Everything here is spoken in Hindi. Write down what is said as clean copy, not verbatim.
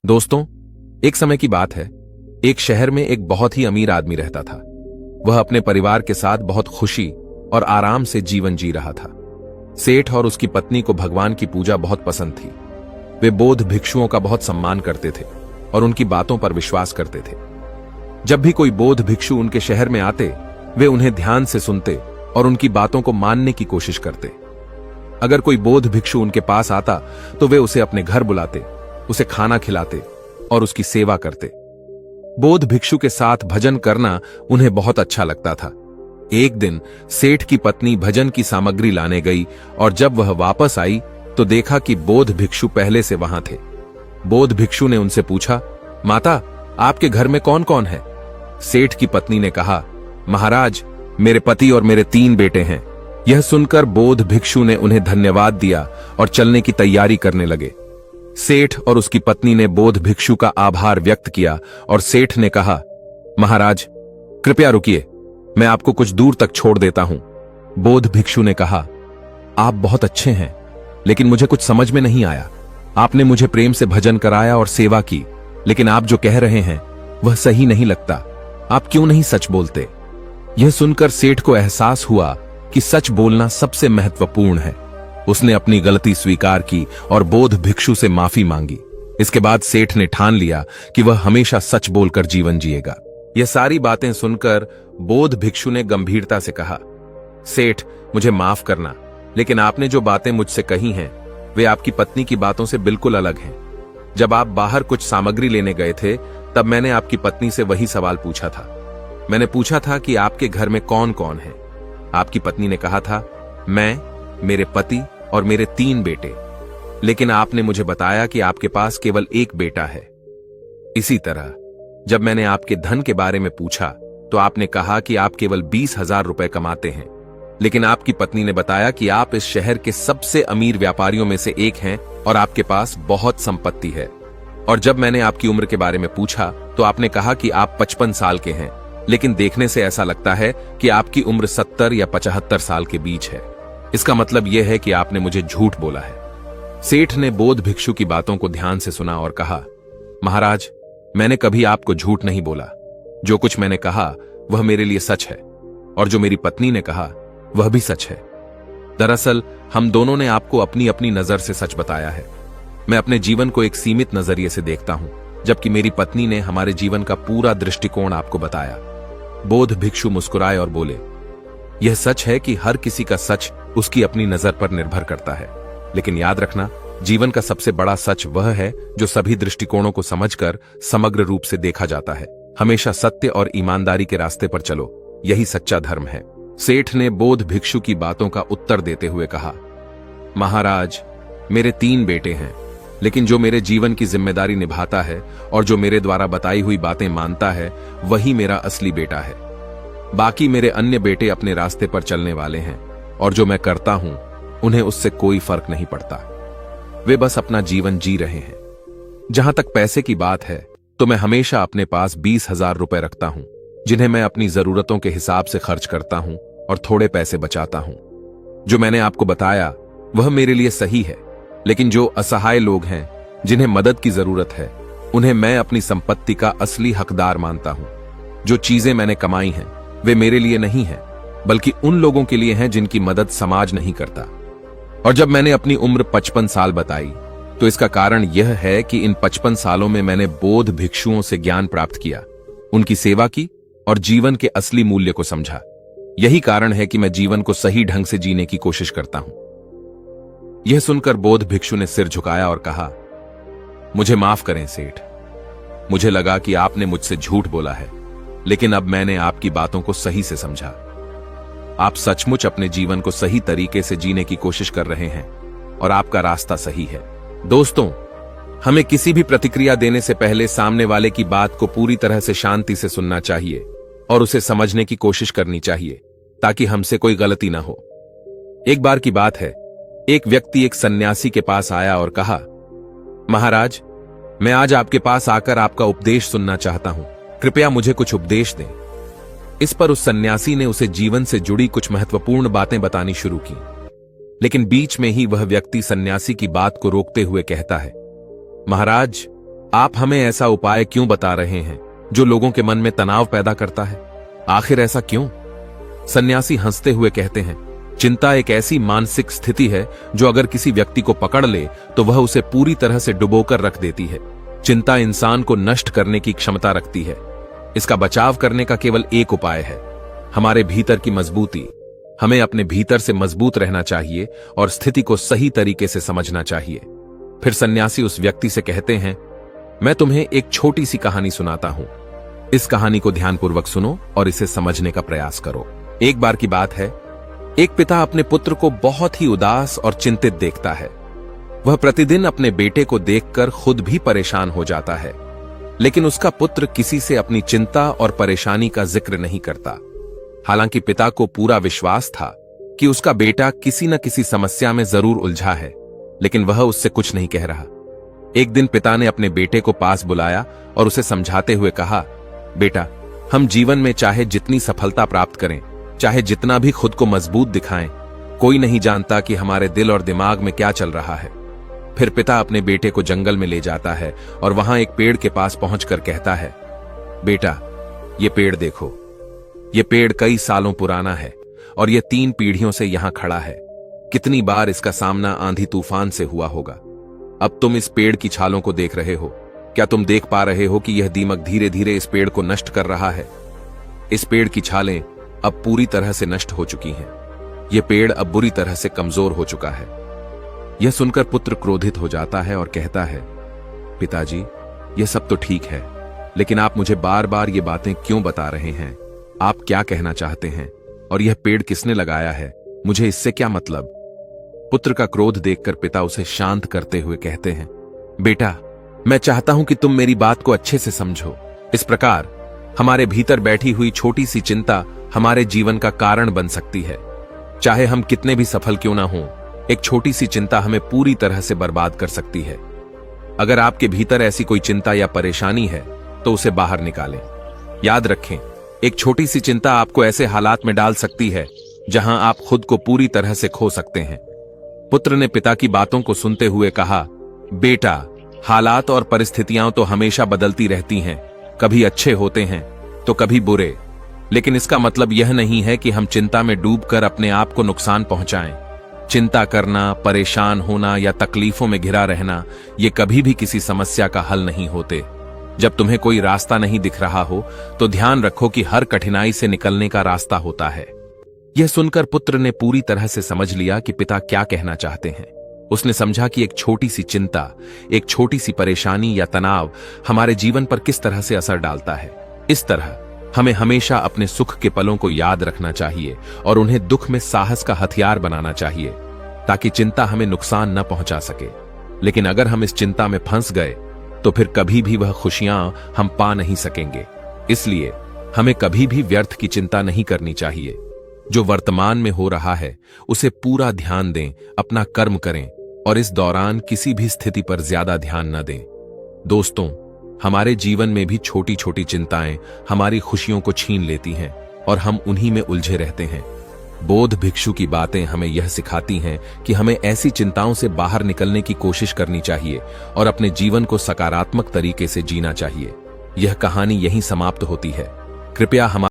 दोस्तों, एक समय की बात है। एक शहर में एक बहुत ही अमीर आदमी रहता था। वह अपने परिवार के साथ बहुत खुशी और आराम से जीवन जी रहा था। सेठ और उसकी पत्नी को भगवान की पूजा बहुत पसंद थी। वे बौद्ध भिक्षुओं का बहुत सम्मान करते थे और उनकी बातों पर विश्वास करते थे। जब भी कोई बौद्ध भिक्षु उनके शहर में आते, वे उन्हें ध्यान से सुनते और उनकी बातों को मानने की कोशिश करते। अगर कोई बौद्ध भिक्षु उनके पास आता तो वे उसे अपने घर बुलाते, उसे खाना खिलाते और उसकी सेवा करते। बौद्ध भिक्षु के साथ भजन करना उन्हें बहुत अच्छा लगता था। एक दिन सेठ की पत्नी भजन की सामग्री लाने गई और जब वह वापस आई तो देखा कि बौद्ध भिक्षु पहले से वहां थे। बौद्ध भिक्षु ने उनसे पूछा, माता, आपके घर में कौन कौन है? सेठ की पत्नी ने कहा, महाराज, मेरे पति और मेरे 3 बेटे हैं। यह सुनकर बौद्ध भिक्षु ने उन्हें धन्यवाद दिया और चलने की तैयारी करने लगे। सेठ और उसकी पत्नी ने बौद्ध भिक्षु का आभार व्यक्त किया और सेठ ने कहा, महाराज, कृपया रुकिए, मैं आपको कुछ दूर तक छोड़ देता हूं। बौद्ध भिक्षु ने कहा, आप बहुत अच्छे हैं, लेकिन मुझे कुछ समझ में नहीं आया। आपने मुझे प्रेम से भजन कराया और सेवा की, लेकिन आप जो कह रहे हैं वह सही नहीं लगता। आप क्यों नहीं सच बोलते? यह सुनकर सेठ को एहसास हुआ कि सच बोलना सबसे महत्वपूर्ण है। उसने अपनी गलती स्वीकार की और बौद्ध भिक्षु से माफी मांगी। इसके बाद सेठ ने ठान लिया कि वह हमेशा सच बोलकर जीवन जिएगा। यह सारी बातें सुनकर बौद्ध भिक्षु ने गंभीरता से कहा, सेठ, मुझे माफ करना, लेकिन आपने जो बातें मुझसे कही हैं वे आपकी पत्नी की बातों से बिल्कुल अलग हैं। जब आप बाहर कुछ सामग्री लेने गए थे तब मैंने आपकी पत्नी से वही सवाल पूछा था। मैंने पूछा था कि आपके घर में कौन कौन है। आपकी पत्नी ने कहा था, मैं, मेरे पति और मेरे 3 बेटे, लेकिन आपने मुझे बताया कि आपके पास केवल एक बेटा है। इसी तरह जब मैंने आपके धन के बारे में पूछा तो आपने कहा कि आप केवल 20,000 रुपए कमाते हैं, लेकिन आपकी पत्नी ने बताया कि आप इस शहर के सबसे अमीर व्यापारियों में से एक हैं और आपके पास बहुत संपत्ति है। और जब मैंने आपकी उम्र के बारे में पूछा तो आपने कहा कि आप 55 साल के हैं, लेकिन देखने से ऐसा लगता है कि आपकी उम्र 70 या 75 साल के बीच है। इसका मतलब यह है कि आपने मुझे झूठ बोला है। सेठ ने बौद्ध भिक्षु की बातों को ध्यान से सुना और कहा, महाराज, मैंने कभी आपको झूठ नहीं बोला। जो कुछ मैंने कहा वह मेरे लिए सच है और जो मेरी पत्नी ने कहा वह भी सच है। दरअसल हम दोनों ने आपको अपनी अपनी नजर से सच बताया है। मैं अपने जीवन को एक सीमित नजरिए से देखता हूं, जबकि मेरी पत्नी ने हमारे जीवन का पूरा दृष्टिकोण आपको बताया। बौद्ध भिक्षु मुस्कुराए और बोले, यह सच है कि हर किसी का सच उसकी अपनी नजर पर निर्भर करता है, लेकिन याद रखना, जीवन का सबसे बड़ा सच वह है जो सभी दृष्टिकोणों को समझकर समग्र रूप से देखा जाता है। हमेशा सत्य और ईमानदारी के रास्ते पर चलो, यही सच्चा धर्म है। सेठ ने बौद्ध भिक्षु की बातों का उत्तर देते हुए कहा, महाराज, मेरे 3 बेटे हैं, लेकिन जो मेरे जीवन की जिम्मेदारी निभाता है और जो मेरे द्वारा बताई हुई बातें मानता है वही मेरा असली बेटा है। बाकी मेरे अन्य बेटे अपने रास्ते पर चलने वाले हैं और जो मैं करता हूं उन्हें उससे कोई फर्क नहीं पड़ता। वे बस अपना जीवन जी रहे हैं। जहां तक पैसे की बात है तो मैं हमेशा अपने पास 20,000 रुपए रखता हूं, जिन्हें मैं अपनी जरूरतों के हिसाब से खर्च करता हूं और थोड़े पैसे बचाता हूं। जो मैंने आपको बताया वह मेरे लिए सही है, लेकिन जो असहाय लोग हैं जिन्हें मदद की जरूरत है उन्हें मैं अपनी संपत्ति का असली हकदार मानता हूं। जो चीजें मैंने कमाई हैं वे मेरे लिए नहीं हैं, बल्कि उन लोगों के लिए हैं जिनकी मदद समाज नहीं करता। और जब मैंने अपनी उम्र 55 साल बताई तो इसका कारण यह है कि इन 55 सालों में मैंने बौद्ध भिक्षुओं से ज्ञान प्राप्त किया, उनकी सेवा की और जीवन के असली मूल्य को समझा। यही कारण है कि मैं जीवन को सही ढंग से जीने की कोशिश करता हूं। यह सुनकर बौद्ध भिक्षु ने सिर झुकाया और कहा, मुझे माफ करें सेठ, मुझे लगा कि आपने मुझसे झूठ बोला है, लेकिन अब मैंने आपकी बातों को सही से समझा। आप सचमुच अपने जीवन को सही तरीके से जीने की कोशिश कर रहे हैं और आपका रास्ता सही है। दोस्तों, हमें किसी भी प्रतिक्रिया देने से पहले सामने वाले की बात को पूरी तरह से शांति से सुनना चाहिए और उसे समझने की कोशिश करनी चाहिए ताकि हमसे कोई गलती ना हो। एक बार की बात है, एक व्यक्ति एक सन्यासी के पास आया और कहा, महाराज, मैं आज आपके पास आकर आपका उपदेश सुनना चाहता हूं, कृपया मुझे कुछ उपदेश दें। इस पर उस सन्यासी ने उसे जीवन से जुड़ी कुछ महत्वपूर्ण बातें बतानी शुरू की, लेकिन बीच में ही वह व्यक्ति सन्यासी की बात को रोकते हुए कहता है, महाराज, आप हमें ऐसा उपाय क्यों बता रहे हैं जो लोगों के मन में तनाव पैदा करता है? आखिर ऐसा क्यों? सन्यासी हंसते हुए कहते हैं, चिंता एक ऐसी मानसिक स्थिति है जो अगर किसी व्यक्ति को पकड़ ले तो वह उसे पूरी तरह से डुबोकर रख देती है। चिंता इंसान को नष्ट करने की क्षमता रखती है। इसका बचाव करने का केवल एक उपाय है, हमारे भीतर की मजबूती। हमें अपने भीतर से मजबूत रहना चाहिए और स्थिति को सही तरीके से समझना चाहिए। फिर सन्यासी उस व्यक्ति से कहते हैं, मैं तुम्हें एक छोटी सी कहानी सुनाता हूं। इस कहानी को ध्यानपूर्वक सुनो और इसे समझने का प्रयास करो। एक बार की बात है, एक पिता अपने पुत्र को बहुत ही उदास और चिंतित देखता है। वह प्रतिदिन अपने बेटे को देखकर खुद भी परेशान हो जाता है, लेकिन उसका पुत्र किसी से अपनी चिंता और परेशानी का जिक्र नहीं करता। हालांकि पिता को पूरा विश्वास था कि उसका बेटा किसी न किसी समस्या में जरूर उलझा है, लेकिन वह उससे कुछ नहीं कह रहा। एक दिन पिता ने अपने बेटे को पास बुलाया और उसे समझाते हुए कहा, बेटा, हम जीवन में चाहे जितनी सफलता प्राप्त करें, चाहे जितना भी खुद को मजबूत दिखाएं, कोई नहीं जानता कि हमारे दिल और दिमाग में क्या चल रहा है। फिर पिता अपने बेटे को जंगल में ले जाता है और वहां एक पेड़ के पास पहुंचकर कहता है, बेटा, ये पेड़ देखो। ये पेड़ कई सालों पुराना है और ये 3 पीढ़ियों से यहां खड़ा है। कितनी बार इसका सामना आंधी तूफान से हुआ होगा। अब तुम इस पेड़ की छालों को देख रहे हो। क्या तुम देख पा रहे हो कि यह दीमक धीरे धीरे इस पेड़ को नष्ट कर रहा है? इस पेड़ की छालें अब पूरी तरह से नष्ट हो चुकी हैं। यह पेड़ अब बुरी तरह से कमजोर हो चुका है। यह सुनकर पुत्र क्रोधित हो जाता है और कहता है, पिताजी, यह सब तो ठीक है, लेकिन आप मुझे बार बार ये बातें क्यों बता रहे हैं? आप क्या कहना चाहते हैं? और यह पेड़ किसने लगाया है? मुझे इससे क्या मतलब? पुत्र का क्रोध देखकर पिता उसे शांत करते हुए कहते हैं, बेटा, मैं चाहता हूं कि तुम मेरी बात को अच्छे से समझो। इस प्रकार हमारे भीतर बैठी हुई छोटी सी चिंता हमारे जीवन का कारण बन सकती है। चाहे हम कितने भी सफल क्यों ना हों, एक छोटी सी चिंता हमें पूरी तरह से बर्बाद कर सकती है। अगर आपके भीतर ऐसी कोई चिंता या परेशानी है तो उसे बाहर निकालें। याद रखें, एक छोटी सी चिंता आपको ऐसे हालात में डाल सकती है जहां आप खुद को पूरी तरह से खो सकते हैं। पुत्र ने पिता की बातों को सुनते हुए कहा, बेटा, हालात और परिस्थितियां तो हमेशा बदलती रहती हैं। कभी अच्छे होते हैं तो कभी बुरे, लेकिन इसका मतलब यह नहीं है कि हम चिंता में डूबकर अपने आप को नुकसान पहुंचाएं। चिंता करना, परेशान होना या तकलीफों में घिरा रहना, ये कभी भी किसी समस्या का हल नहीं होते। जब तुम्हें कोई रास्ता नहीं दिख रहा हो तो ध्यान रखो कि हर कठिनाई से निकलने का रास्ता होता है। यह सुनकर पुत्र ने पूरी तरह से समझ लिया कि पिता क्या कहना चाहते हैं। उसने समझा कि एक छोटी सी चिंता, एक छोटी सी परेशानी या तनाव हमारे जीवन पर किस तरह से असर डालता है। इस तरह हमें हमेशा अपने सुख के पलों को याद रखना चाहिए और उन्हें दुख में साहस का हथियार बनाना चाहिए, ताकि चिंता हमें नुकसान न पहुंचा सके। लेकिन अगर हम इस चिंता में फंस गए तो फिर कभी भी वह खुशियां हम पा नहीं सकेंगे। इसलिए हमें कभी भी व्यर्थ की चिंता नहीं करनी चाहिए। जो वर्तमान में हो रहा है उसे पूरा ध्यान दें, अपना कर्म करें और इस दौरान किसी भी स्थिति पर ज्यादा ध्यान न दें। दोस्तों, हमारे जीवन में भी छोटी छोटी चिंताएं हमारी खुशियों को छीन लेती हैं और हम उन्हीं में उलझे रहते हैं। बोध भिक्षु की बातें हमें यह सिखाती हैं कि हमें ऐसी चिंताओं से बाहर निकलने की कोशिश करनी चाहिए और अपने जीवन को सकारात्मक तरीके से जीना चाहिए। यह कहानी यहीं समाप्त होती है। कृपया हमारे